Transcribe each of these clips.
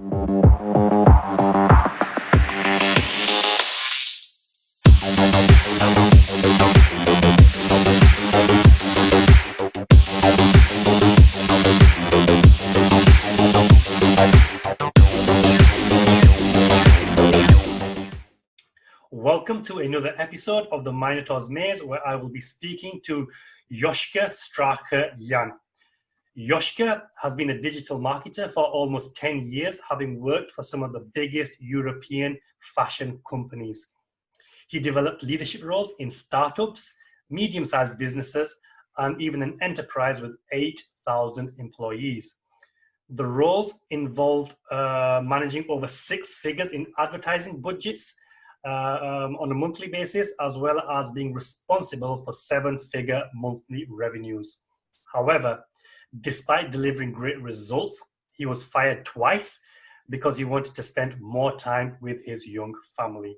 Welcome to another episode of the Minotaur's Maze, where I will be speaking to Joschka Strakerjahn. Joschka has been a digital marketer for almost 10 years, having worked for some of the biggest European fashion companies. He developed leadership roles in startups, medium-sized businesses, and even an enterprise with 8,000 employees. The roles involved managing over 6 figures in advertising budgets on a monthly basis, as well as being responsible for 7-figure monthly revenues. However, despite delivering great results, he was fired twice because he wanted to spend more time with his young family.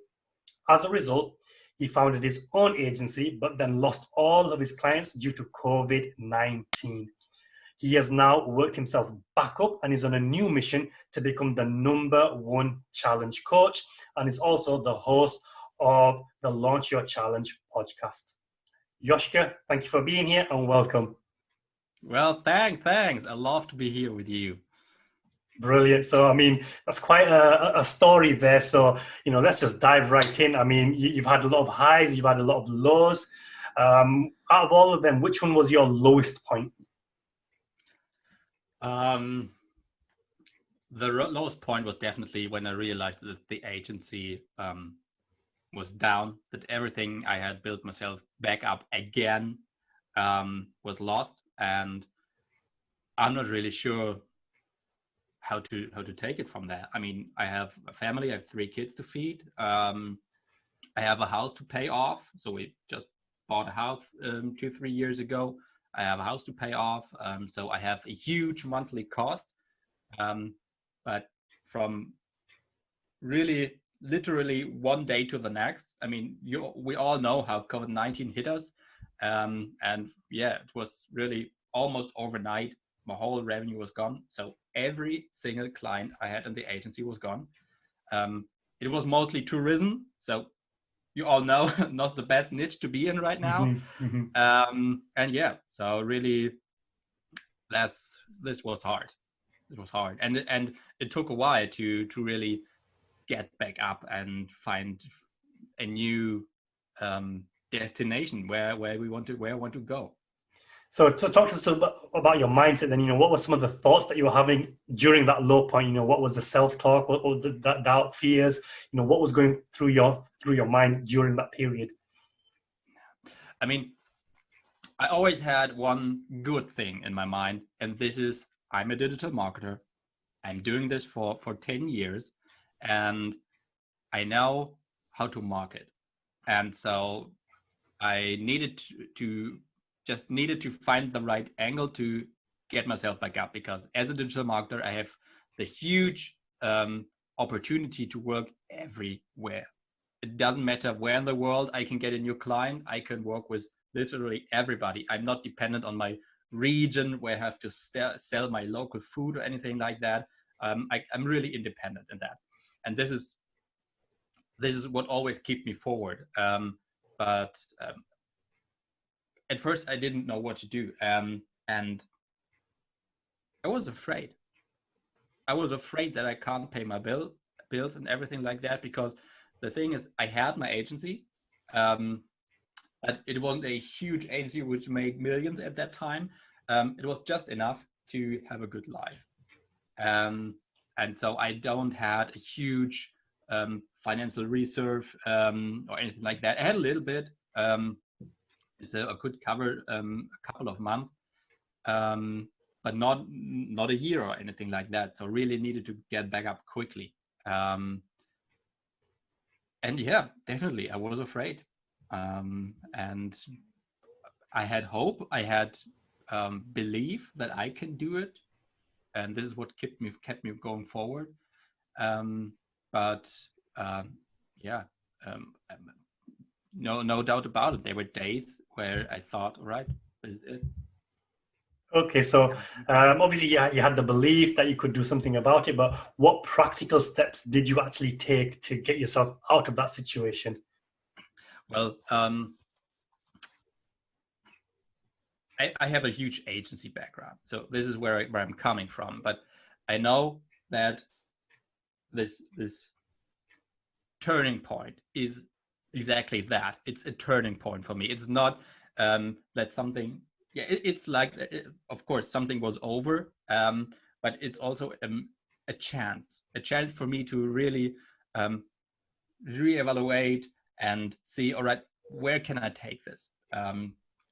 As a result, he founded his own agency, but then lost all of his clients due to COVID-19. He has now worked himself back up and is on a new mission to become the #1 challenge coach, and is also the host of the Launch Your Challenge podcast. Joschka, thank you for being here and welcome. Well, thanks. I love to be here with you. Brilliant. So, I mean, that's quite a story there. So, let's just dive right in. I mean, you've had a lot of highs, you've had a lot of lows. Out of all of them, which one was your lowest point? The lowest point was definitely when I realized that the agency was down, that everything I had built myself back up again was lost, and I'm not really sure how to take it from there. I mean, I have a family, I have 3 kids to feed. I have a house to pay off, so we just bought a house 2-3 years ago. I have a house to pay off, so I have a huge monthly cost. But from really literally one day to the next, I mean, we all know how COVID-19 hit us. And yeah, it was really almost overnight. My whole revenue was gone. So every single client I had in the agency was gone. It was mostly tourism. So you all know not the best niche to be in right now. And yeah, so really this was hard. It was hard, and it took a while to really get back up and find a new destination where I want to go. So talk to us about your mindset then. What were some of the thoughts that you were having during that low point? What was the self-talk? What was the doubt, fears? What was going through your mind during that period? I mean, I always had one good thing in my mind, and this is I'm a digital marketer. I'm doing this for 10 years, and I know how to market. And so I needed to find the right angle to get myself back up, because as a digital marketer, I have the huge opportunity to work everywhere. It doesn't matter where in the world I can get a new client. I can work with literally everybody. I'm not dependent on my region where I have to sell my local food or anything like that. I'm really independent in that, and this is what always keeps me forward. But at first I didn't know what to do, and I was afraid. I was afraid that I can't pay my bills and everything like that, because the thing is, I had my agency. But it wasn't a huge agency which made millions at that time. It was just enough to have a good life. And so I don't had a huge financial reserve or anything like that. I had a little bit, so I could cover a couple of months, but not a year or anything like that. So really needed to get back up quickly. And yeah, definitely, I was afraid. And I had hope, I had belief that I can do it, and this is what kept me going forward. But yeah, no doubt about it. There were days where I thought, all right, this is it. Okay, so obviously, yeah, you had the belief that you could do something about it, but what practical steps did you actually take to get yourself out of that situation? Well, I have a huge agency background, so this is where I'm coming from. But I know that this turning point is exactly that. It's a turning point for me. It's not that something. Yeah, it's like, of course, something was over, but it's also a chance for me to really reevaluate and see, all right, where can I take this?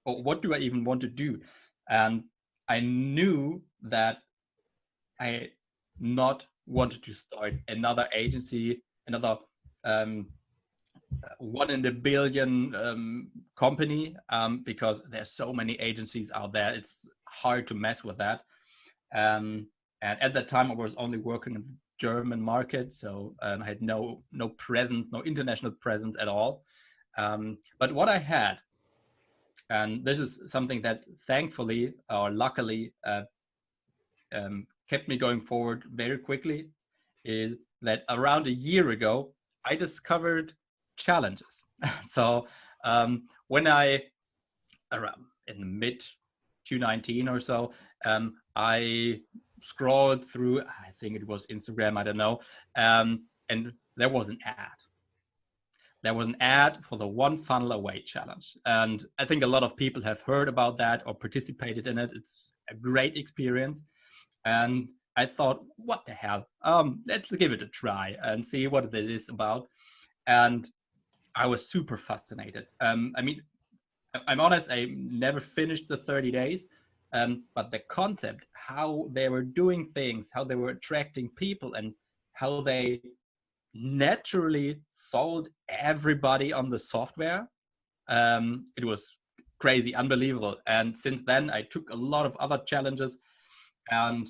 Or what do I even want to do? And I knew that I not wanted to start another agency, another um, one in the billion company, because there's so many agencies out there. It's hard to mess with that. And at that time, I was only working in the German market, so I had no presence, no international presence at all. But what I had, and this is something that thankfully or luckily kept me going forward very quickly, is that around a year ago, I discovered challenges. So when I, around in the mid 2019 or so, I scrolled through, I think it was Instagram, I don't know, and there was an ad. There was an ad for the One Funnel Away challenge. And I think a lot of people have heard about that or participated in it. It's a great experience. And I thought, what the hell? Let's give it a try and see what it is about. And I was super fascinated. I mean, I'm honest, I never finished the 30 days, but the concept, how they were doing things, how they were attracting people, and how they naturally sold everybody on the software, it was crazy, unbelievable. And since then, I took a lot of other challenges, and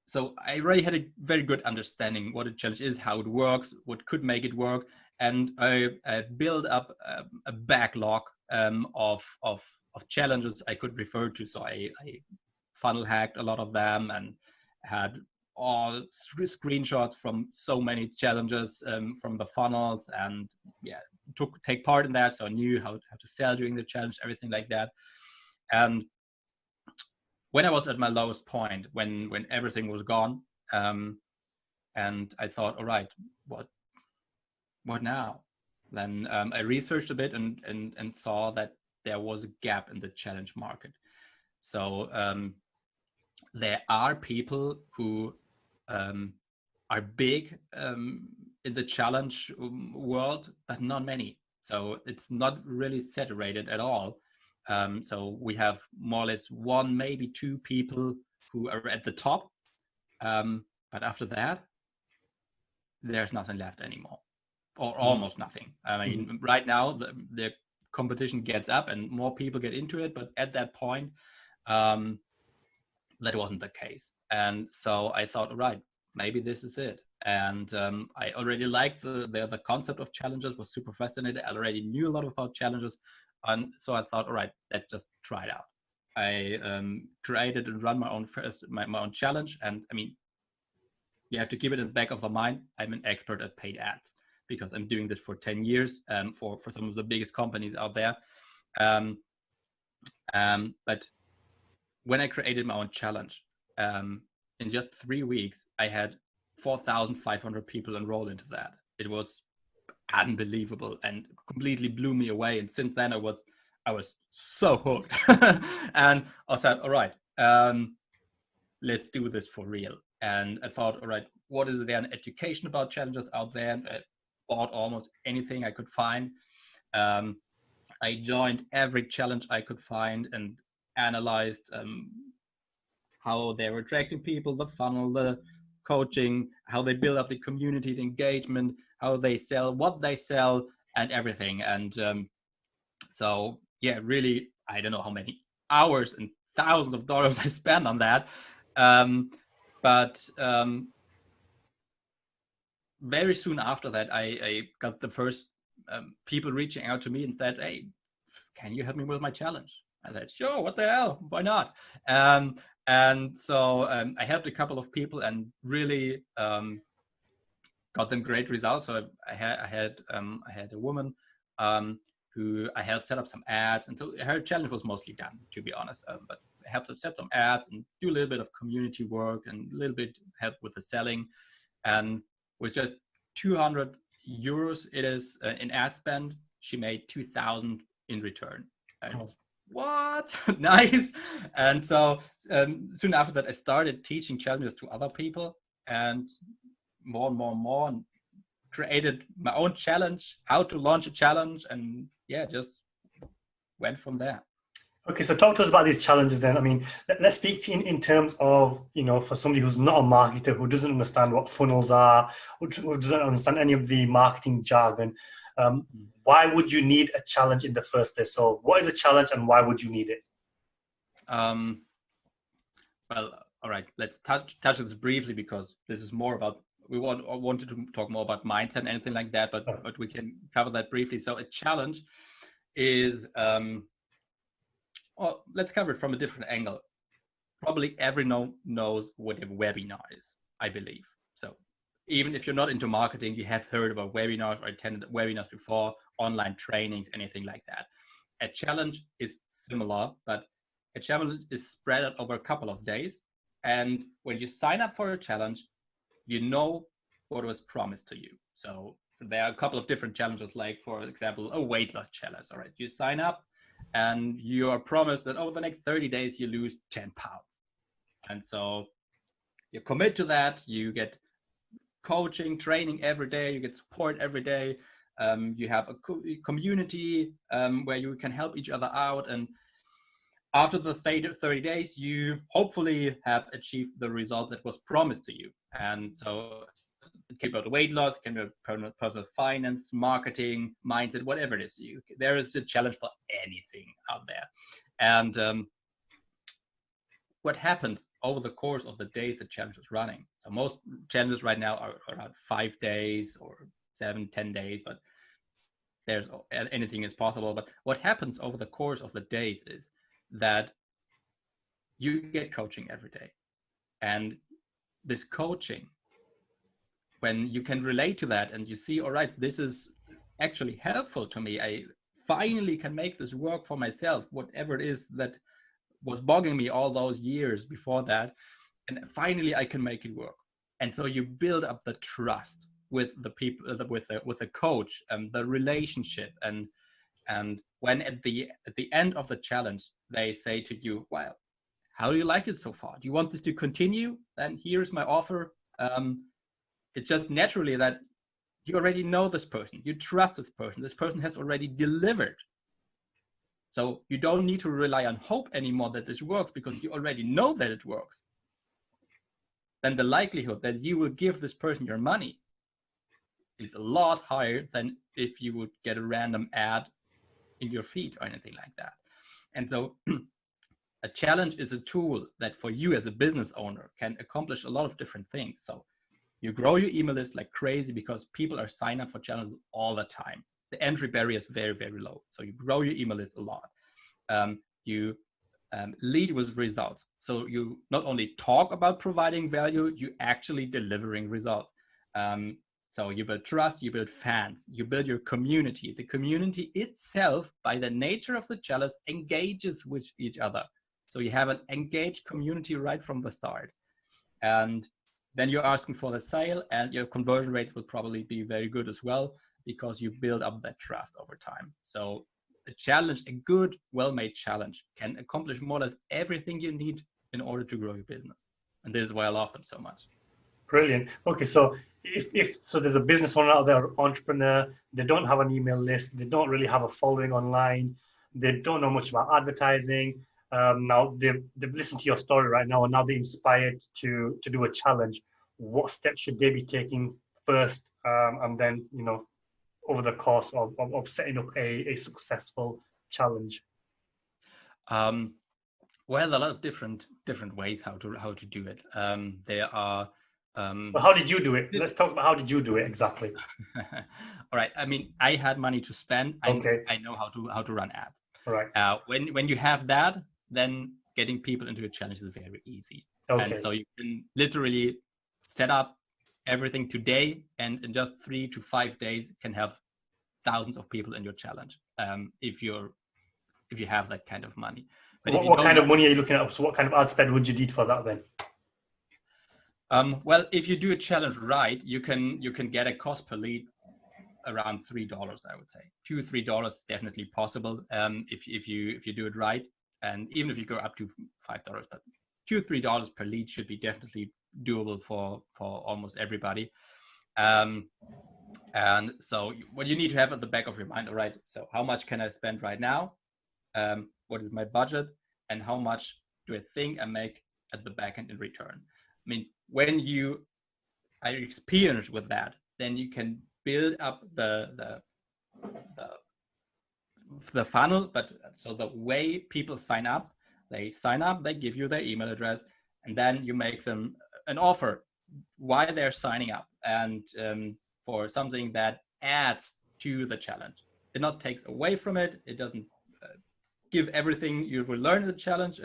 so I already had a very good understanding what a challenge is, how it works, what could make it work, and I built up a backlog of challenges I could refer to. So I funnel hacked a lot of them and had all screenshots from so many challenges from the funnels, and yeah, take part in that. So I knew how to sell during the challenge, everything like that. And when I was at my lowest point, when everything was gone, and I thought, all right, what now? Then I researched a bit and saw that there was a gap in the challenge market. So there are people who are big in the challenge world, but not many. So it's not really saturated at all. So we have more or less one, maybe two people who are at the top. But after that, there's nothing left anymore, or almost nothing. I mean, right now the competition gets up and more people get into it, but at that point, that wasn't the case. And so I thought, right, maybe this is it. And I already liked the concept of challenges, was super fascinated. I already knew a lot about challenges. And so I thought, all right, let's just try it out. I created and run my own challenge. And I mean, you have to keep it in the back of the mind. I'm an expert at paid ads because I'm doing this for 10 years for some of the biggest companies out there. But when I created my own challenge, in just 3 weeks, I had 4,500 people enrolled into that. It was unbelievable and completely blew me away. And since then, I was so hooked. And I said, all right, let's do this for real. And I thought, all right, what is there an education about challenges out there? And I bought almost anything I could find. I joined every challenge I could find and analyzed how they were attracting people, the funnel, the coaching, how they build up the community, the engagement, how they sell, what they sell, and everything. And so, yeah, really, I don't know how many hours and thousands of dollars I spent on that. But very soon after that, I got the first people reaching out to me and said, hey, can you help me with my challenge? I said, sure, what the hell? Why not? And so I helped a couple of people and really got them great results. So I had a woman who I helped set up some ads, and so her challenge was mostly done, to be honest. But I helped her set some ads and do a little bit of community work and a little bit help with the selling, and with just 200 euros it is in ad spend, she made 2,000 in return. And Oh. what? Nice. And so soon after that, I started teaching challenges to other people, and more and more and more, and created my own challenge, how to launch a challenge, and yeah, just went from there. Okay, so talk to us about these challenges then. I mean, let's speak in terms of, for somebody who's not a marketer, who doesn't understand what funnels are, who doesn't understand any of the marketing jargon. Why would you need a challenge in the first place? So what is a challenge and why would you need it? Well, all right, let's touch this briefly, because this is more about, we wanted to talk more about mindset and anything like that, but we can cover that briefly. So a challenge is, well, let's cover it from a different angle. Probably everyone knows what a webinar is, I believe. So even if you're not into marketing, you have heard about webinars or attended webinars before, online trainings, anything like that. A challenge is similar, but a challenge is spread out over a couple of days. And when you sign up for a challenge, you know what was promised to you. So there are a couple of different challenges, like, for example, a weight loss challenge. All right, you sign up and you are promised that over the next 30 days, you lose 10 pounds. And so you commit to that, you get coaching, training every day, you get support every day. You have a community where you can help each other out. And after the 30 days, you hopefully have achieved the result that was promised to you. And so it can be about weight loss, it can be about personal finance, marketing, mindset, whatever it is. There is a challenge for anything out there. And what happens over the course of the days the challenge is running? So most challenges right now are around 5 days or 7-10 days, but there's anything is possible. But what happens over the course of the days is that you get coaching every day. And this coaching, when you can relate to that and you see, all right, this is actually helpful to me, I finally can make this work for myself, whatever it is that was bugging me all those years before that, and finally I can make it work. And so you build up the trust with the people, with the coach, and the relationship. And when at the end of the challenge they say to you, well, how do you like it so far? Do you want this to continue? Then here's my offer. It's just naturally that you already know this person, you trust this person has already delivered. So you don't need to rely on hope anymore that this works, because you already know that it works. Then the likelihood that you will give this person your money is a lot higher than if you would get a random ad in your feed or anything like that. And so a challenge is a tool that for you as a business owner can accomplish a lot of different things. So you grow your email list like crazy, because people are signing up for challenges all the time. The entry barrier is very, very low. So you grow your email list a lot. You lead with results. So you not only talk about providing value, you actually delivering results. So you build trust, you build fans, you build your community. The community itself, by the nature of the challenge, engages with each other. So you have an engaged community right from the start. And then you're asking for the sale, and your conversion rates will probably be very good as well, because you build up that trust over time. So a challenge, a good, well-made challenge, can accomplish more or less everything you need in order to grow your business. And this is why I love them so much. Brilliant. Okay, so if so, there's a business owner out there, entrepreneur, they don't have an email list, they don't really have a following online, they don't know much about advertising. Now they've listened to your story right now, and now they're inspired to do a challenge. What steps should they be taking first, and then over the course of setting up a successful challenge? Well, a lot of different ways how to do it. There are. Well, how did you do it? Let's talk about how did you do it exactly. All right. I mean, I had money to spend. Okay. I know how to run ads. Right. When you have that, then getting people into a challenge is very easy. Okay. And so you can literally set up everything today, and in just 3 to 5 days can have thousands of people in your challenge, if you have that kind of money. But if you What don't kind of money are you looking at? So what kind of ad spend would you need for that then? well, if you do a challenge right, you can get a cost per lead around $3, I would say. $2-3 is definitely possible, if you do it right, and even if you go up to $5, but $2-3 per lead should be definitely doable for almost everybody. And so what you need to have at the back of your mind, all right, so how much can I spend right now? What is my budget, and how much do I think I make at the back end in return? I mean, when you are experienced with that, then you can build up the funnel. But so the way people sign up, they give you their email address, and then you make them an offer why they're signing up, and for something that adds to the challenge. It not takes away from it. It doesn't give everything you will learn in the challenge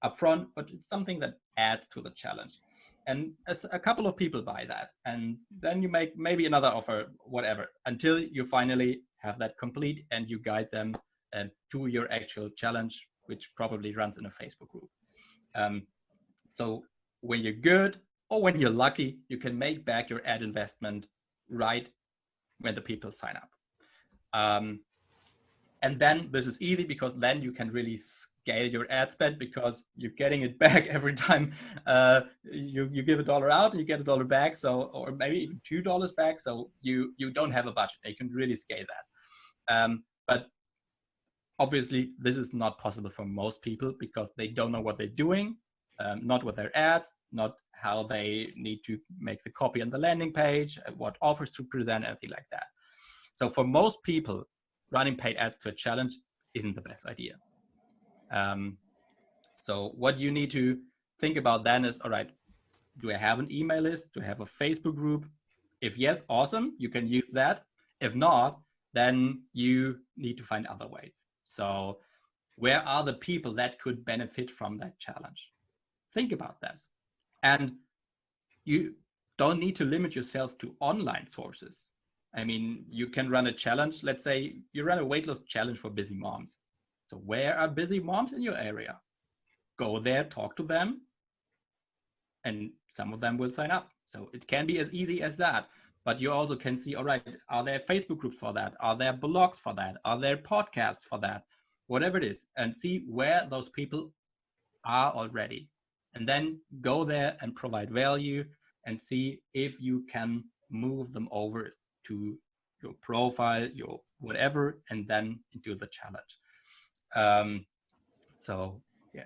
upfront, but it's something that adds to the challenge. And as a couple of people buy that, and then you make maybe another offer, whatever, until you finally have that complete, and you guide them to your actual challenge, which probably runs in a Facebook group. So when you're good, or when you're lucky, you can make back your ad investment right when the people sign up. And then this is easy, because then you can really scale your ad spend, because you're getting it back every time you give $1 out, and you get $1 back. So, or maybe even $2 back. So you don't have a budget. You can really scale that. But obviously, this is not possible for most people, because they don't know what they're doing, not with their ads, not how they need to make the copy on the landing page, what offers to present, anything like that. So for most people, running paid ads to a challenge isn't the best idea. So what you need to think about then is, all right, do I have an email list? Do I have a Facebook group? If yes, awesome, you can use that. If not, then you need to find other ways. So where are the people that could benefit from that challenge? Think about that. And you don't need to limit yourself to online sources. I mean, you can run a challenge. Let's say you run a weight loss challenge for busy moms. So where are busy moms in your area? Go there, talk to them, and some of them will sign up. So it can be as easy as that. But you also can see, all right, are there Facebook groups for that? Are there blogs for that? Are there podcasts for that? Whatever it is, and see where those people are already. And then go there and provide value, and see if you can move them over to your profile, your whatever, and then into the challenge. So yeah,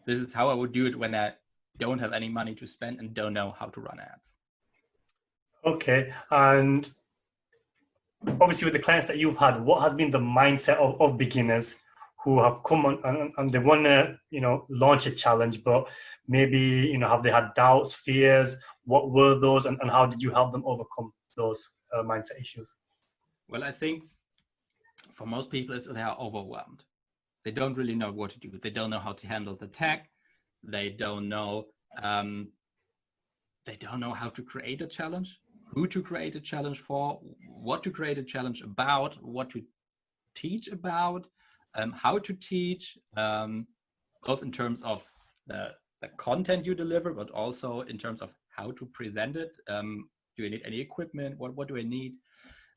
this is how I would do it when I don't have any money to spend and don't know how to run ads. Okay. And obviously, with the clients that you've had, what has been the mindset of beginners who have come on and they want to, launch a challenge, but maybe, have they had doubts, fears? What were those, and how did you help them overcome those mindset issues? Well, I think for most people, they are overwhelmed. They don't really know what to do. They don't know how to handle the tech. They don't know. They don't know how to create a challenge, who to create a challenge for, what to create a challenge about, what to teach about, how to teach, both in terms of the content you deliver, but also in terms of how to present it. Do I need any equipment? What do I need?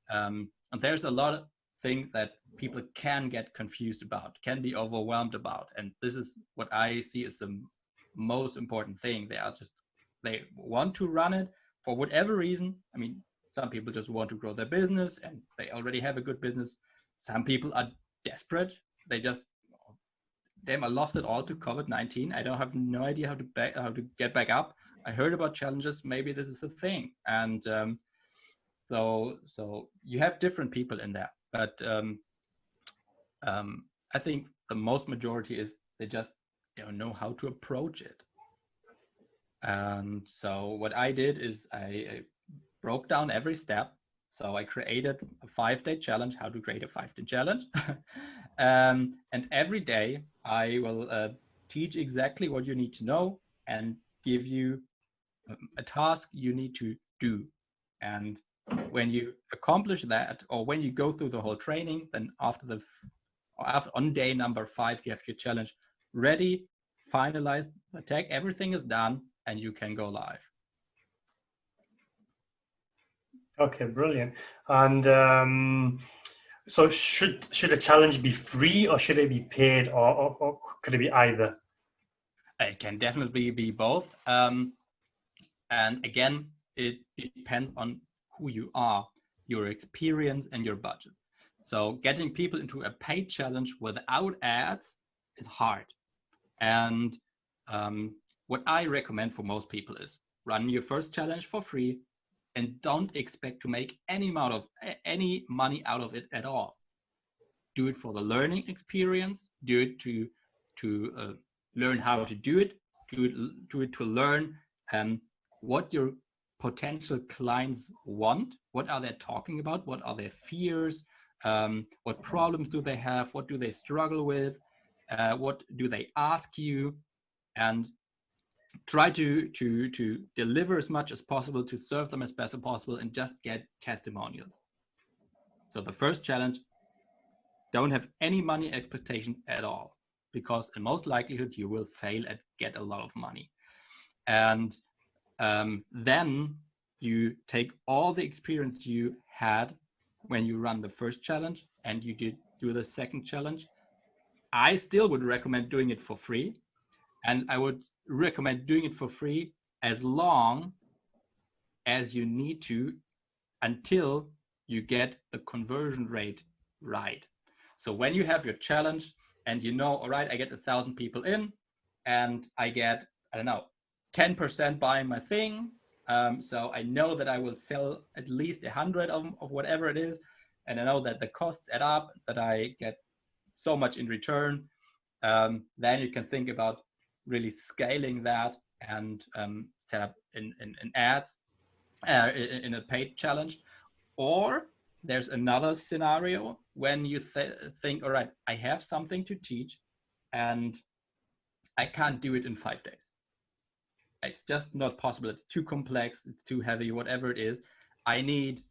And there's a lot of things that people can get confused about, can be overwhelmed about. And this is what I see as the most important thing. They want to run it for whatever reason. I mean, some people just want to grow their business and they already have a good business. Some people are desperate. They lost it all to COVID-19. I don't have no idea how to get back up. I heard about challenges. Maybe this is a thing. And so you have different people in there. But I think the most majority is they just don't know how to approach it. And so what I did is I broke down every step. So I created a 5-day challenge, how to create a 5-day challenge. And every day I will teach exactly what you need to know and give you a task you need to do. And when you accomplish that, or when you go through the whole training, then on day number 5, you have your challenge ready, finalized, the tag, everything is done, and you can go live. Okay, brilliant. And so should a challenge be free, or should it be paid, or could it be either? It can definitely be both. And again, it depends on who you are, your experience, and your budget. So getting people into a paid challenge without ads is hard. And what I recommend for most people is run your first challenge for free and don't expect to make any money out of it at all. Do it for the learning experience. Do it to learn how to do it. Do it to learn what your potential clients want. What are they talking about? What are their fears? What problems do they have? What do they struggle with? What do they ask you? And try to deliver as much as possible, to serve them as best as possible, and just get testimonials. So the first challenge, don't have any money expectations at all, because in most likelihood you will fail and get a lot of money. And then you take all the experience you had when you run the first challenge and you do the second challenge. I still would recommend doing it for free. And I would recommend doing it for free as long as you need to, until you get the conversion rate right. So when you have your challenge and you know, all right, I get 1,000 people in and I get, I don't know, 10% buying my thing. So I know that I will sell at least 100 of whatever it is. And I know that the costs add up, that I get so much in return. Then you can think about really scaling that and set up in ads in a paid challenge. Or there's another scenario when you think, all right, I have something to teach and I can't do it in 5 days. It's just not possible. It's too complex. It's too heavy, whatever it is. I need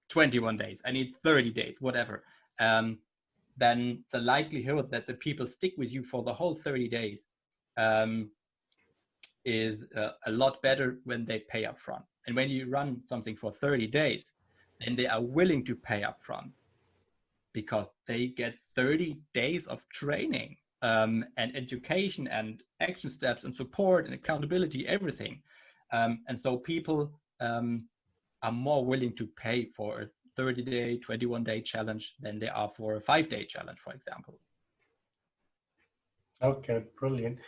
21 days. I need 30 days, whatever. Then the likelihood that the people stick with you for the whole 30 days is a lot better when they pay up front. And when you run something for 30 days, then they are willing to pay up front because they get 30 days of training and education and action steps and support and accountability, everything. And so people are more willing to pay for a 30-day, 21-day challenge than they are for a 5-day challenge, for example. Okay, brilliant.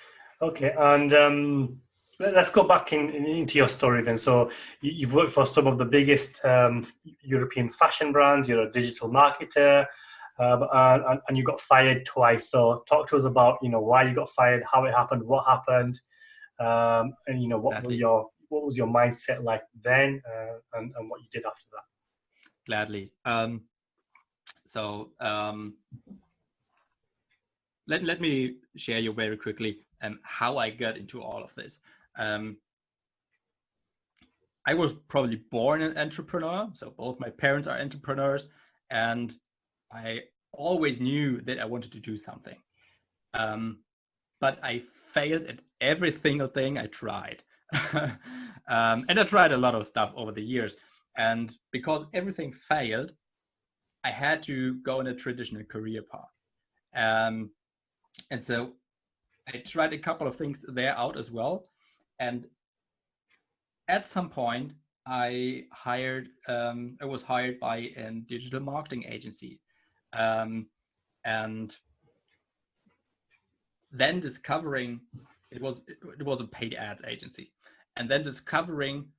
Okay, and let's go back into your story then. So you've worked for some of the biggest European fashion brands. You're a digital marketer, and you got fired twice. So talk to us about why you got fired, how it happened, what happened, and what was your mindset like then, and what you did after that. Gladly. Let me share you very quickly how I got into all of this. I was probably born an entrepreneur, so both my parents are entrepreneurs, and I always knew that I wanted to do something. But I failed at every single thing I tried. And I tried a lot of stuff over the years. And because everything failed, I had to go in a traditional career path. And so I tried a couple of things there out as well. And at some point, I was hired by a digital marketing agency. And then discovering it was a paid ad agency. And then discovering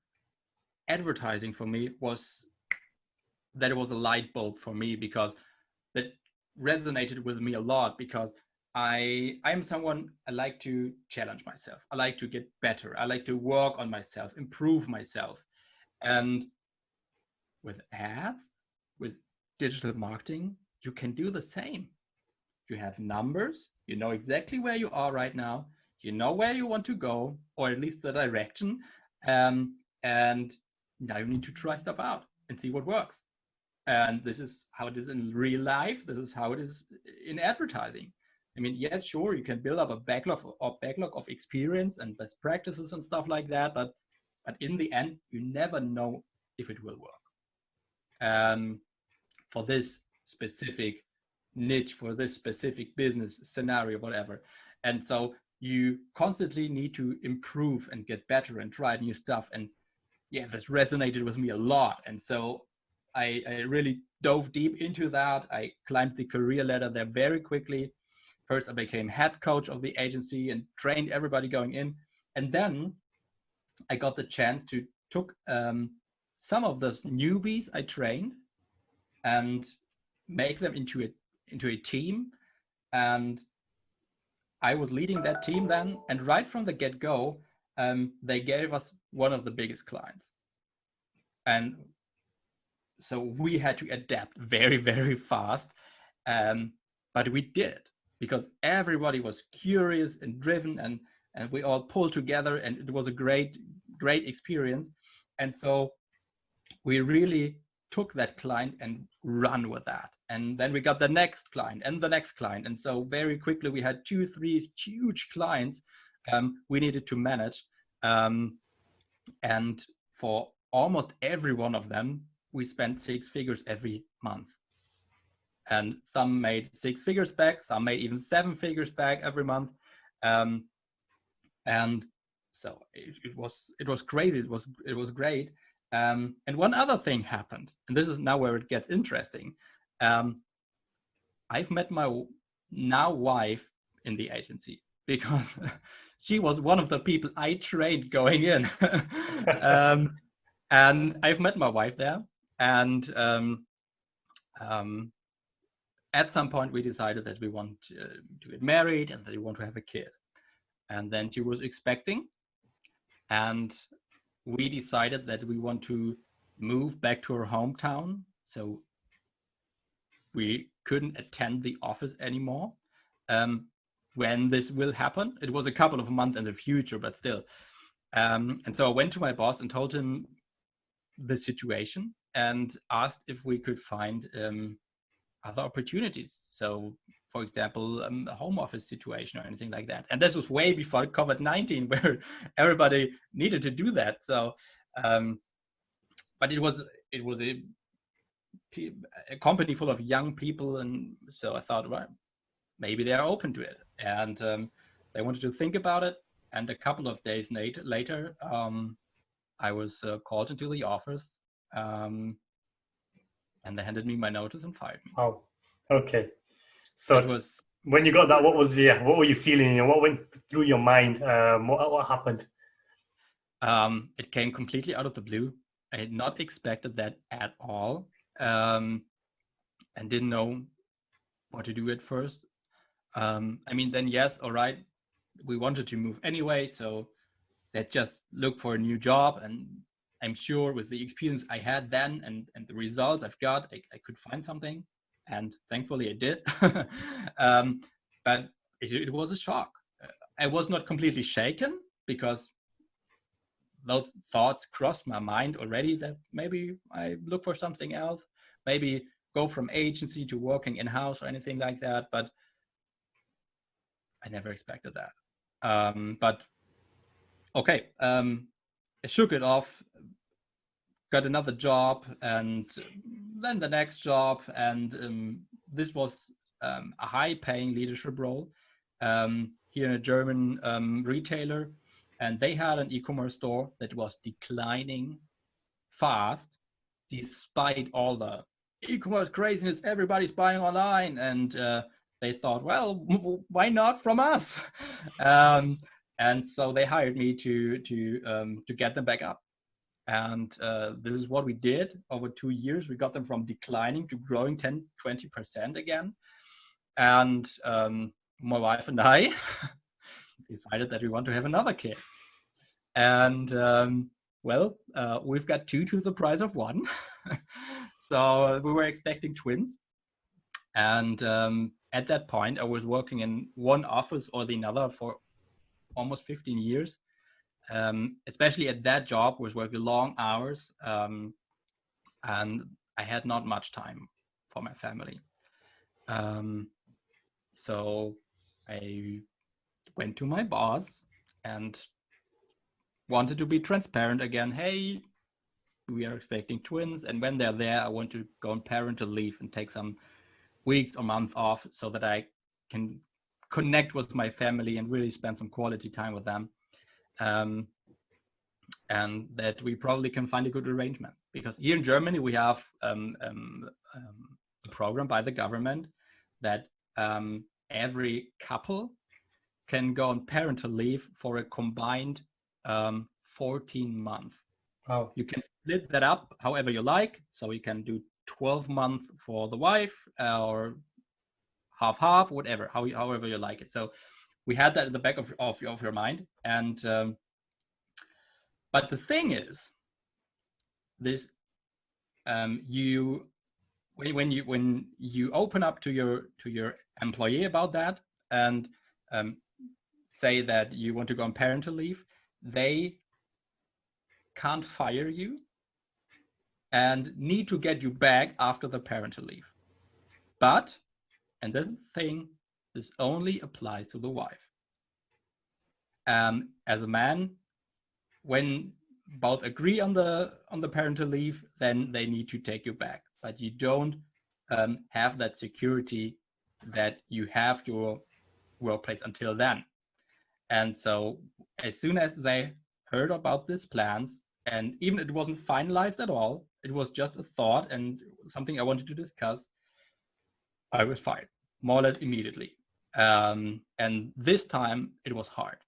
advertising for me was a light bulb for me, because that resonated with me a lot, because I'm someone, I like to challenge myself. I like to get better. I like to work on myself, improve myself. And with ads, with digital marketing, you can do the same. You have numbers, you know exactly where you are right now, you know where you want to go, or at least the direction, and now you need to try stuff out and see what works. And this is how it is in real life. This is how it is in advertising. I mean, yes, sure, you can build up a backlog of experience and best practices and stuff like that, but in the end, you never know if it will work. For this specific niche, for this specific business scenario, whatever. And so you constantly need to improve and get better and try new stuff. And yeah, this resonated with me a lot. And so I really dove deep into that. I climbed the career ladder there very quickly. First, I became head coach of the agency and trained everybody going in. And then I got the chance to took some of those newbies I trained and make them into a team. And I was leading that team then. And right from the get-go, they gave us one of the biggest clients. And so we had to adapt very, very fast. But we did, because everybody was curious and driven, and we all pulled together, and it was a great experience. And so we really took that client and run with that. And then we got the next client and the next client. And so very quickly we had 2-3 huge clients we needed to manage. And for almost every one of them, we spent 6 figures every month. And some made 6 figures back, some made even 7 figures back every month. And so it was crazy. It was great. And one other thing happened, and this is now where it gets interesting. I've met my now wife in the agency, because she was one of the people I trained going in. And I've met my wife there. And at some point we decided that we want to get married and that we want to have a kid. And then she was expecting, and we decided that we want to move back to our hometown. So we couldn't attend the office anymore. When this will happen, it was a couple of months in the future, but still. And so I went to my boss and told him the situation and asked if we could find other opportunities. So, for example, a home office situation or anything like that. And this was way before COVID-19, where everybody needed to do that. So, but it was a company full of young people, and so I thought, well, maybe they're open to it. And they wanted to think about it. And a couple of days later, I was called into the office, and they handed me my notice and fired me. Oh, okay. So it was, when you got that, what were you feeling, and what went through your mind? What happened? It came completely out of the blue. I had not expected that at all, and didn't know what to do at first. I mean, then yes, all right, we wanted to move anyway, so let's just look for a new job. And I'm sure with the experience I had then and the results I've got, I could find something. And thankfully I did. But it was a shock. I was not completely shaken, because those thoughts crossed my mind already, that maybe I look for something else, maybe go from agency to working in-house or anything like that. But I never expected that. But okay, I shook it off, got another job, and then the next job. And this was a high-paying leadership role here in a German retailer. And they had an e-commerce store that was declining fast, despite all the e-commerce craziness. Everybody's buying online. And they thought, well, why not from us? And so they hired me to get them back up. And this is what we did over 2 years. We got them from declining to growing 10-20% again. And my wife and I decided that we want to have another kid. And well, we've got two to the price of one. So we were expecting twins. And at that point, I was working in one office or the other for almost 15 years. Especially at that job, was working long hours. And I had not much time for my family. So I went to my boss and wanted to be transparent again. Hey, we are expecting twins, and when they're there, I want to go on parental leave and take some weeks or months off so that I can connect with my family and really spend some quality time with them. And that we probably can find a good arrangement, because here in Germany we have a program by the government that every couple can go on parental leave for a combined 14 months. Wow. You can split that up however you like. So you can do 12 months for the wife or half, whatever, however you like it. So we had that in the back of your mind. And but the thing is, this when you open up to your employee about that and say that you want to go on parental leave, they can't fire you and need to get you back after the parental leave. But, and the thing, this only applies to the wife. As a man, when both agree on the parental leave, then they need to take you back. But you don't have that security that you have your workplace until then. And so as soon as they heard about these plans, and even it wasn't finalized at all, it was just a thought and something I wanted to discuss, I was fired, more or less immediately. And this time it was hard,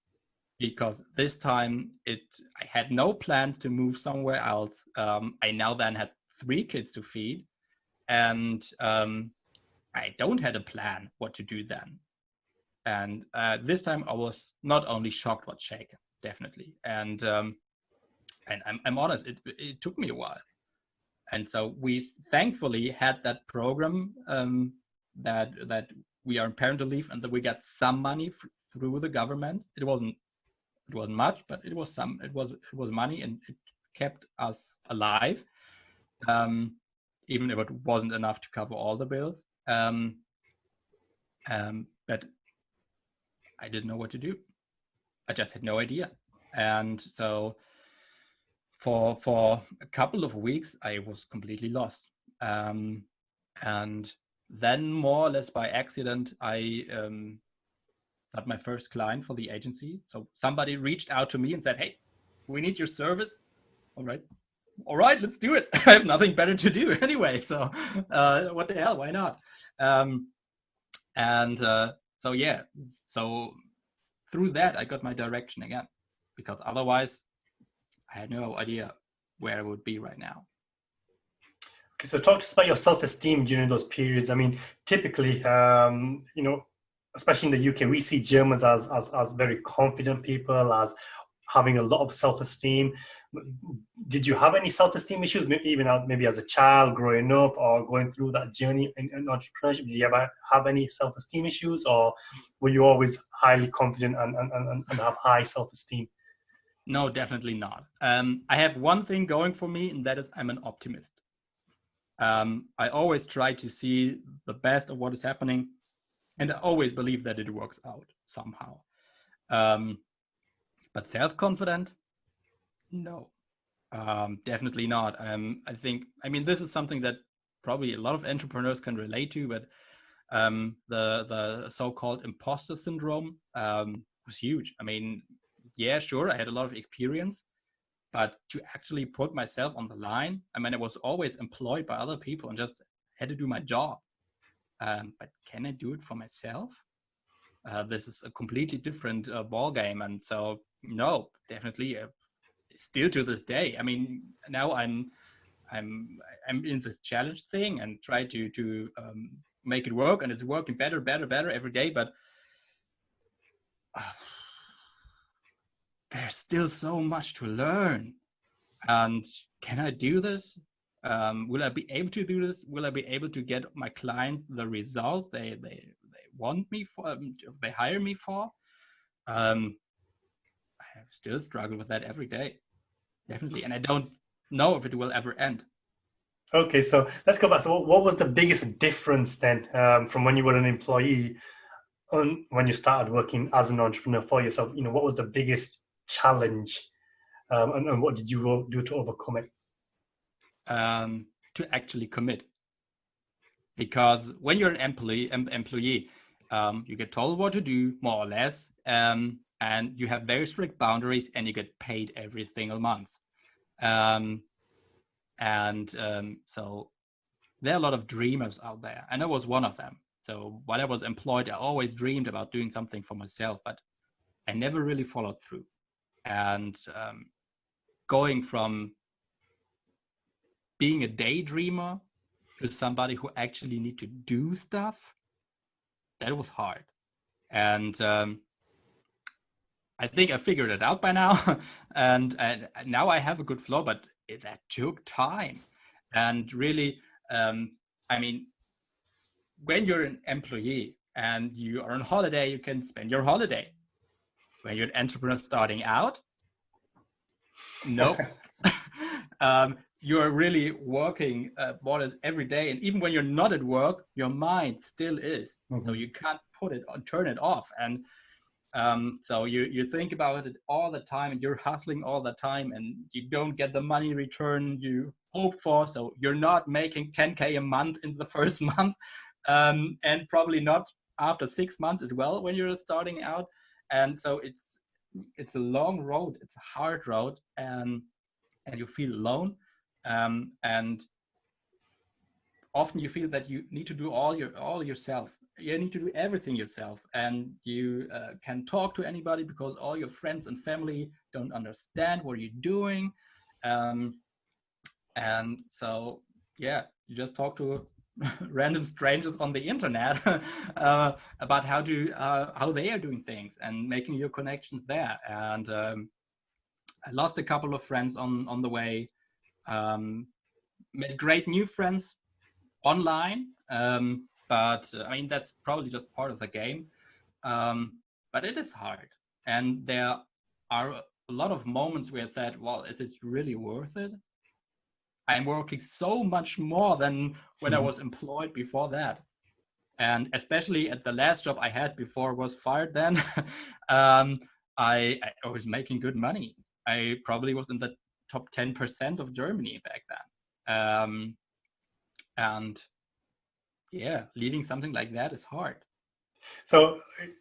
because this time I had no plans to move somewhere else. I now then had 3 kids to feed, and I don't had a plan what to do then. And this time I was not only shocked but shaken, definitely. And I'm honest, it took me a while. And so we thankfully had that program that we are on parental leave, and that we got some money through the government. It wasn't much, but it was money, and it kept us alive, even if it wasn't enough to cover all the bills. But I didn't know what to do. I just had no idea. And so for a couple of weeks, I was completely lost. And then more or less by accident, I got my first client for the agency. So somebody reached out to me and said, hey, we need your service. All right, let's do it. I have nothing better to do anyway. So what the hell, why not? So yeah, so through that, I got my direction again, because otherwise I had no idea where I would be right now. Okay, so talk to us about your self-esteem during those periods. I mean, typically, especially in the UK, we see Germans as very confident people, as having a lot of self-esteem. Did you have any self-esteem issues, even maybe as a child growing up or going through that journey in entrepreneurship? Did you ever have any self-esteem issues, or were you always highly confident and have high self-esteem? No, definitely not. I have one thing going for me, and that is I'm an optimist. I always try to see the best of what is happening, and I always believe that it works out somehow. But self-confident? No, definitely not. I mean, this is something that probably a lot of entrepreneurs can relate to, but the so-called imposter syndrome was huge. I mean, yeah, sure, I had a lot of experience, but to actually put myself on the line, I mean, I was always employed by other people and just had to do my job. But can I do it for myself? This is a completely different ball game. And so, no, definitely, still to this day. I mean, now I'm in this challenge thing and try to make it work, and it's working better every day. But there's still so much to learn. And can I do this? Will I be able to do this? Will I be able to get my client the result they want me for? They hire me for? Um, I still struggle with that every day, definitely, and I don't know if it will ever end. Okay, so let's go back. So, what was the biggest difference then from when you were an employee on when you started working as an entrepreneur for yourself? What was the biggest challenge, and what did you do to overcome it? To actually commit, because when you're an employee, you get told what to do more or less, and you have very strict boundaries, and you get paid every single month. So there are a lot of dreamers out there, and I was one of them. So while I was employed, I always dreamed about doing something for myself, but I never really followed through. And going from being a daydreamer to somebody who actually need to do stuff, that was hard. And I think I figured it out by now. and now I have a good flow, but that took time. And really, I mean, when you're an employee and you are on holiday, you can spend your holiday. When you're an entrepreneur starting out, nope. You're really working more or less every day. And even when you're not at work, your mind still is. So you can't put it on, turn it off. And so you think about it all the time, and you're hustling all the time, and you don't get the money return you hope for. So you're not making 10K a month in the first month, and probably not after 6 months as well when you're starting out. And so it's a long road, it's a hard road, and you feel alone, and often you feel that you need to do all yourself. You need to do everything yourself, and you can talk to anybody because all your friends and family don't understand what you're doing. And so yeah, you just talk to random strangers on the internet about how they are doing things and making your connections there. And I lost a couple of friends on the way, made great new friends online, but I mean, that's probably just part of the game. But it is hard, and there are a lot of moments where I thought, well, is this really worth it? I'm working so much more than when I was employed before that. And especially at the last job I had before I was fired then, I was making good money. I probably was in the top 10% of Germany back then. And yeah, leaving something like that is hard. So,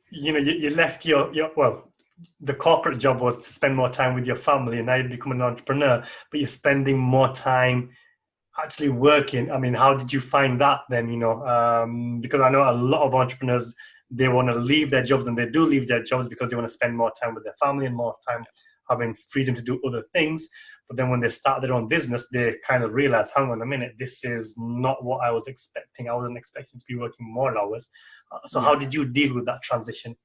you left your well, the corporate job was to spend more time with your family, and now you become an entrepreneur, but you're spending more time actually working. I mean, how did you find that then? Because I know a lot of entrepreneurs, they want to leave their jobs, and they do leave their jobs because they want to spend more time with their family and more time having freedom to do other things. But then when they start their own business, they kind of realize, hang on a minute, this is not what I was expecting. I wasn't expecting to be working more hours. So how did you deal with that transition?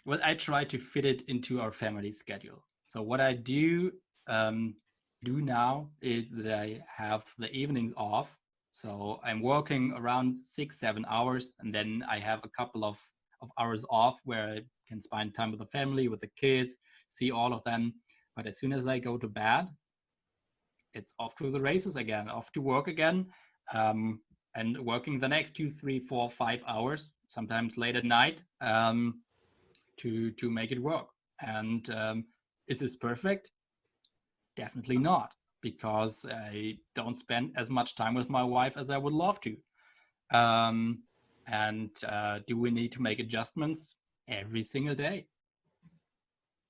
Well, I try to fit it into our family schedule. So what I do now is that I have the evenings off. So I'm working around 6-7 hours, and then I have a couple of hours off where I can spend time with the family, with the kids, see all of them. But as soon as I go to bed, it's off to the races again, off to work again, and working the next 2, 3, 4, 5 hours, sometimes late at night, to make it work. And is this perfect? Definitely not, because I don't spend as much time with my wife as I would love to. And do we need to make adjustments every single day?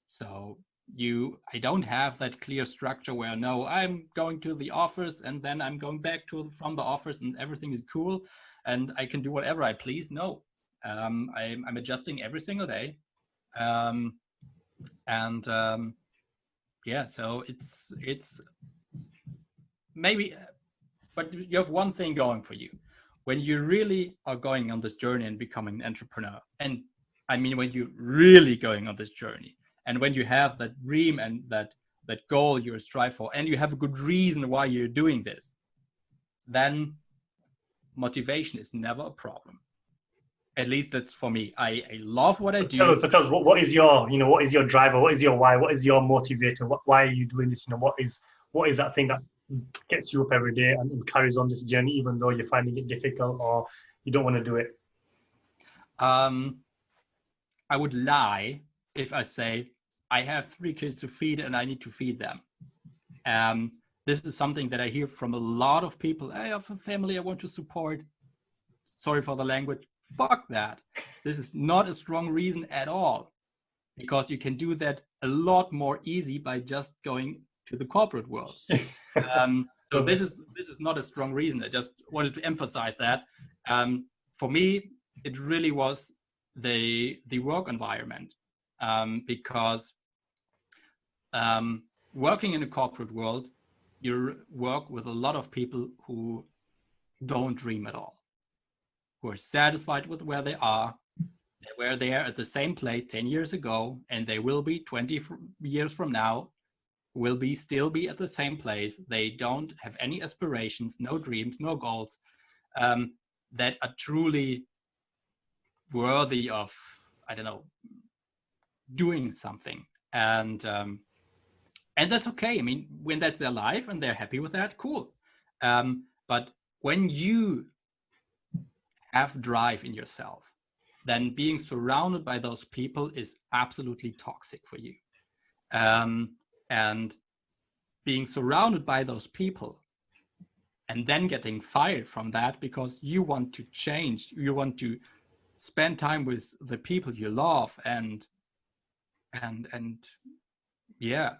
So I don't have that clear structure where, no, I'm going to the office and then I'm going back from the office and everything is cool and I can do whatever I please. No, I'm adjusting every single day. Yeah, so it's maybe, but you have one thing going for you. When you really are going on this journey and becoming an entrepreneur, and I mean, when you're really going on this journey, and when you have that dream and that that goal you strive for, and you have a good reason why you're doing this, then motivation is never a problem. At least that's for me. I love what I do. So tell us, what is your, what is your driver? What is your why? What is your motivator? Why are you doing this? What is that thing that gets you up every day and carries on this journey, even though you're finding it difficult or you don't want to do it? I would lie if I say I have 3 kids to feed and I need to feed them. This is something that I hear from a lot of people. I have a family I want to support. Sorry for the language. Fuck that. This is not a strong reason at all, because you can do that a lot more easy by just going to the corporate world. So this is not a strong reason. I just wanted to emphasize that. For me, it really was the work environment, because working in a corporate world, you work with a lot of people who don't dream at all, who are satisfied with where they are. They were there at the same place 10 years ago, and they will be 20 years from now, will still be at the same place. They don't have any aspirations, no dreams, no goals, that are truly worthy of, I don't know, doing something. And that's okay. I mean, when that's their life and they're happy with that, cool. But when you have drive in yourself, then being surrounded by those people is absolutely toxic for you. And being surrounded by those people and then getting fired from that because you want to change, you want to spend time with the people you love and yeah,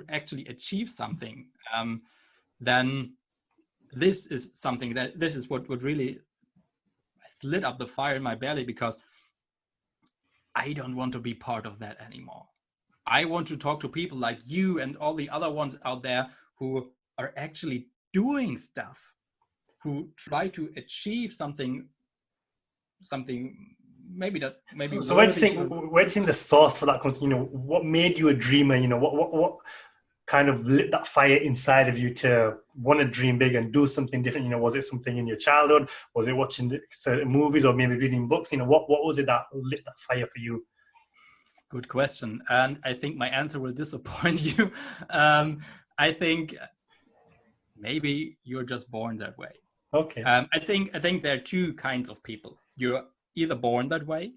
actually achieve something, then this is something this is what really lit up the fire in my belly, because I don't want to be part of that anymore. I want to talk to people like you and all the other ones out there who are actually doing stuff, who try to achieve something maybe. So where do you think the source for that comes? What made you a dreamer? What kind of lit that fire inside of you to want to dream big and do something different? Was it something in your childhood? Was it watching certain movies or maybe reading books? What was it that lit that fire for you? Good question. And I think my answer will disappoint you. I think maybe you're just born that way. Okay. I think there are 2 kinds of people. You're either born that way,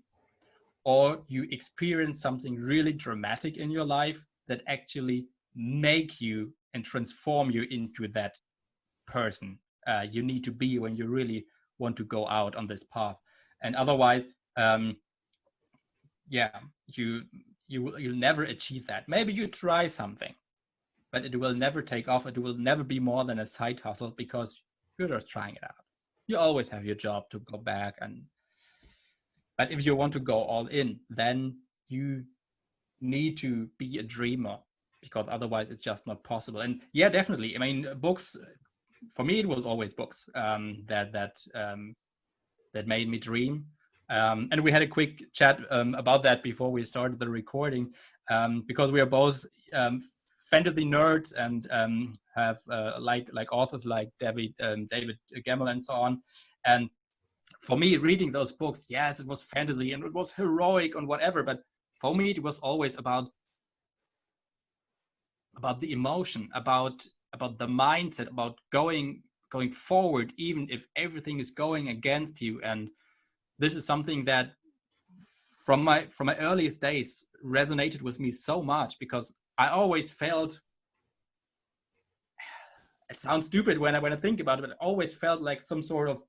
or you experience something really dramatic in your life that actually make you and transform you into that person you need to be when you really want to go out on this path. And otherwise, you'll never achieve that. Maybe you try something, but it will never take off. It will never be more than a side hustle because you're just trying it out. You always have your job to go back, but if you want to go all in, then you need to be a dreamer, because otherwise it's just not possible. And yeah, definitely. I mean, books, for me, it was always books that made me dream. And we had a quick chat about that before we started the recording, because we are both fantasy nerds and have like authors like David Gemmell and so on. And for me, reading those books, yes, it was fantasy and it was heroic and whatever, but for me, it was always about the emotion, about the mindset, about going forward, even if everything is going against you. And this is something that from my earliest days resonated with me so much, because I always felt, it sounds stupid when I think about it, but I always felt like some sort of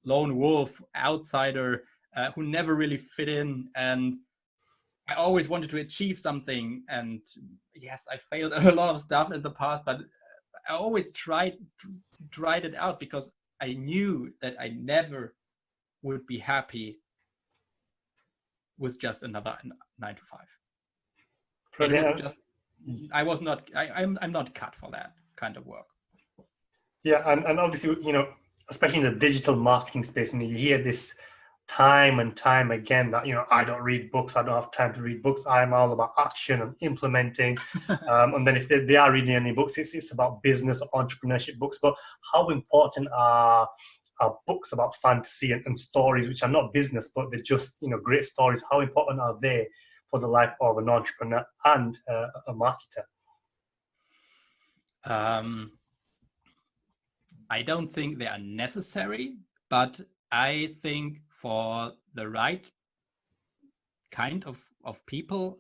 lone wolf, outsider, who never really fit in. And I always wanted to achieve something. And yes, I failed a lot of stuff in the past, but I always tried it out, because I knew that I never would be happy with just another 9 to 5. I'm not cut for that kind of work. Yeah, and obviously, especially in the digital marketing space, you hear this time and time again that, I don't read books, I don't have time to read books. I'm all about action and implementing. And then if they are reading any books, it's about business or entrepreneurship books. But how important are books about fantasy and stories, which are not business, but they're just, great stories? How important are they for the life of an entrepreneur and a marketer? I don't think they are necessary, but I think for the right kind of people,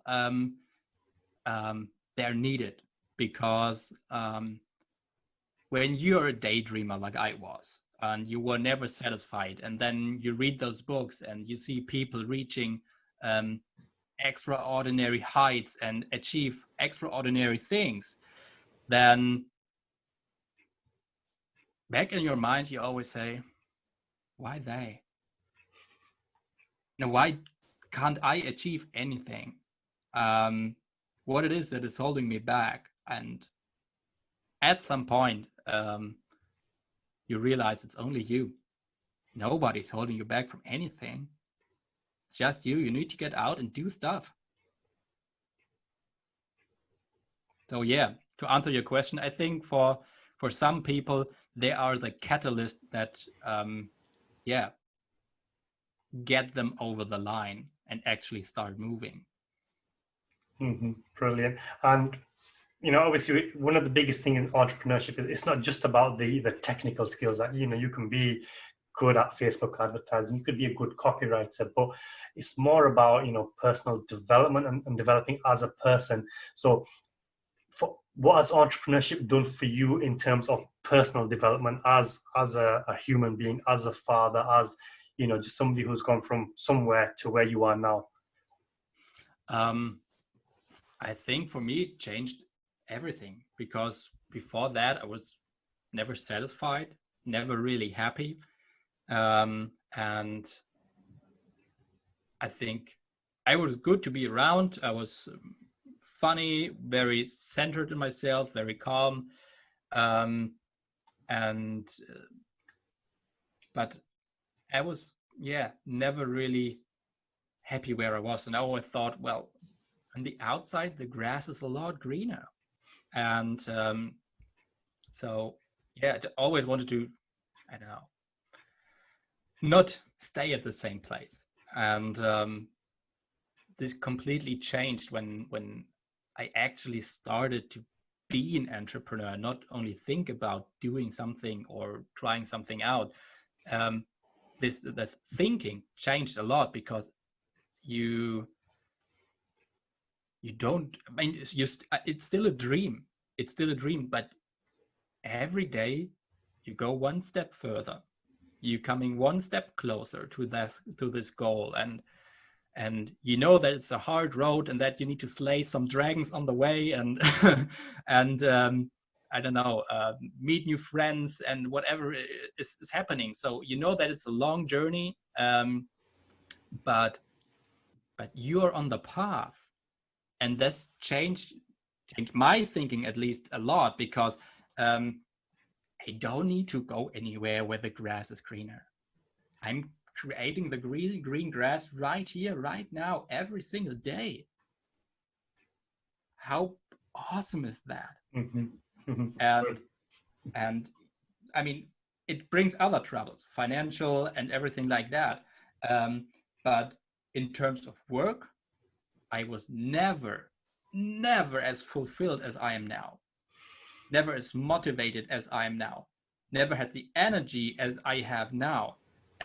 they're needed, because when you're a daydreamer like I was, and you were never satisfied, and then you read those books and you see people reaching extraordinary heights and achieve extraordinary things, then back in your mind you always say, why they? Now, why can't I achieve anything? What it is that is holding me back? And at some point, you realize it's only you. Nobody's holding you back from anything. It's just you. You need to get out and do stuff. So yeah, to answer your question, I think for some people, they are the catalyst that, get them over the line and actually start moving. Brilliant. And obviously, one of the biggest things in entrepreneurship is it's not just about the technical skills that, you can be good at Facebook advertising, you could be a good copywriter, but it's more about, personal development and developing as a person. So what has entrepreneurship done for you in terms of personal development as a human being, as a father, as, just somebody who's gone from somewhere to where you are now? I think for me, it changed everything, because before that, I was never satisfied, never really happy. And I think I was good to be around. I was funny, very centered in myself, very calm. But I was, never really happy where I was. And I always thought, well, on the outside, the grass is a lot greener. And so, I always wanted to, I don't know, not stay at the same place. And this completely changed when I actually started to be an entrepreneur, not only think about doing something or trying something out. The thinking changed a lot, because you don't, I mean, it's still a dream. It's still a dream, but every day you go one step further. You're coming one step closer to this goal, and that it's a hard road, and that you need to slay some dragons on the way, and and I don't know, meet new friends and whatever is happening. So that it's a long journey, but you're on the path, and this changed my thinking at least a lot, because I don't need to go anywhere where the grass is greener. I'm creating the green grass right here, right now, every single day. How awesome is that? And I mean, it brings other troubles, financial and everything like that. But in terms of work, I was never as fulfilled as I am now. Never as motivated as I am now. Never had the energy as I have now.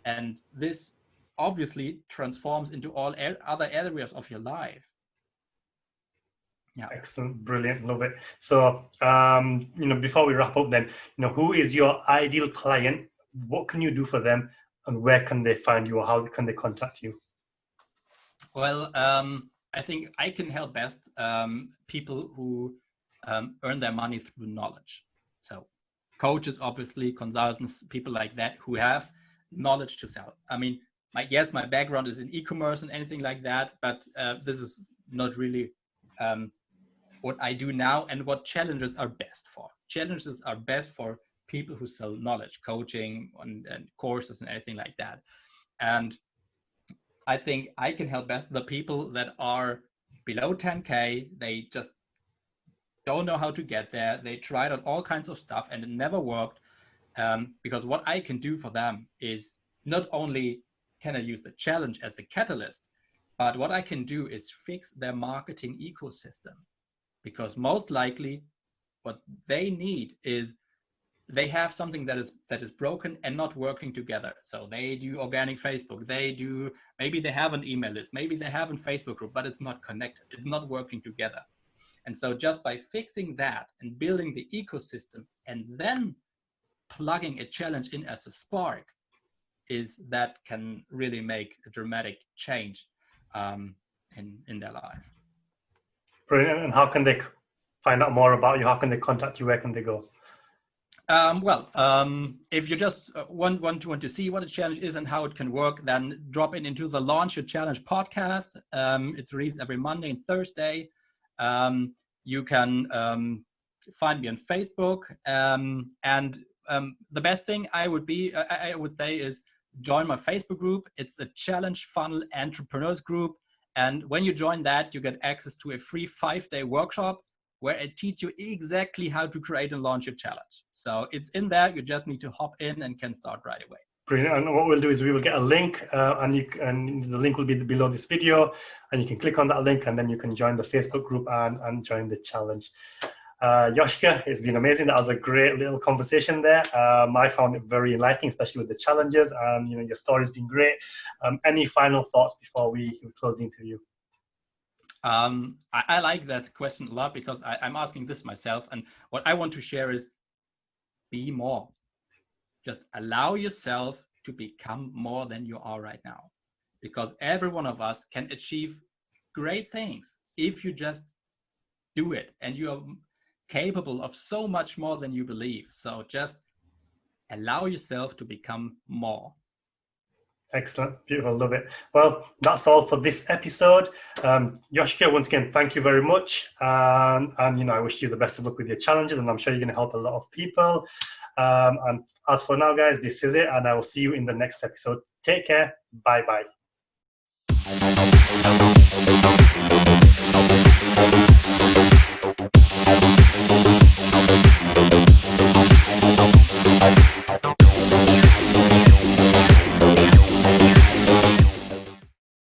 And this obviously transforms into all other areas of your life. Yeah. Excellent, brilliant, love it. So, before we wrap up, then, who is your ideal client? What can you do for them, and where can they find you, or how can they contact you? Well, I think I can help best people who earn their money through knowledge. So coaches, obviously, consultants, people like that who have knowledge to sell. I mean, my background is in e-commerce and anything like that, but this is not really what I do now, and what challenges are best for. Challenges are best for people who sell knowledge, coaching, and courses and anything like that. And I think I can help best the people that are below 10K. They just don't know how to get there. They tried out all kinds of stuff and it never worked. Because what I can do for them is not only can I use the challenge as a catalyst, but what I can do is fix their marketing ecosystem. Because most likely what they need is they have something that is broken and not working together. So they do organic Facebook, maybe they have an email list, maybe they have a Facebook group, but it's not connected, it's not working together. And so just by fixing that and building the ecosystem and then plugging a challenge in as a spark, that can really make a dramatic change in their life. Brilliant. And how can they find out more about you? How can they contact you? Where can they go? If you just want to see what a challenge is and how it can work, then drop it into the Launch Your Challenge podcast. It's released every Monday and Thursday. You can find me on Facebook. And the best thing I would say is join my Facebook group. It's the Challenge Funnel Entrepreneurs group. And when you join that, you get access to a free 5-day workshop where I teach you exactly how to create and launch your challenge. So it's in there. You just need to hop in and can start right away. Brilliant. And what we'll do is we will get a link and the link will be below this video, and you can click on that link and then you can join the Facebook group and join the challenge. Joschka, it's been amazing. That was a great little conversation there. I found it very enlightening, especially with the challenges, and your story's been great. Any final thoughts before we close the interview? I like that question a lot because I'm asking this myself, and what I want to share is be more. Just allow yourself to become more than you are right now, because every one of us can achieve great things if you just do it, and you are capable of so much more than you believe. So just allow yourself to become more. Excellent. Beautiful. Love it. Well, that's all for this episode. Joschka, once again, thank you very much. And I wish you the best of luck with your challenges, and I'm sure you're going to help a lot of people. And as for now, guys, this is it, and I will see you in the next episode. Take care. Bye-bye.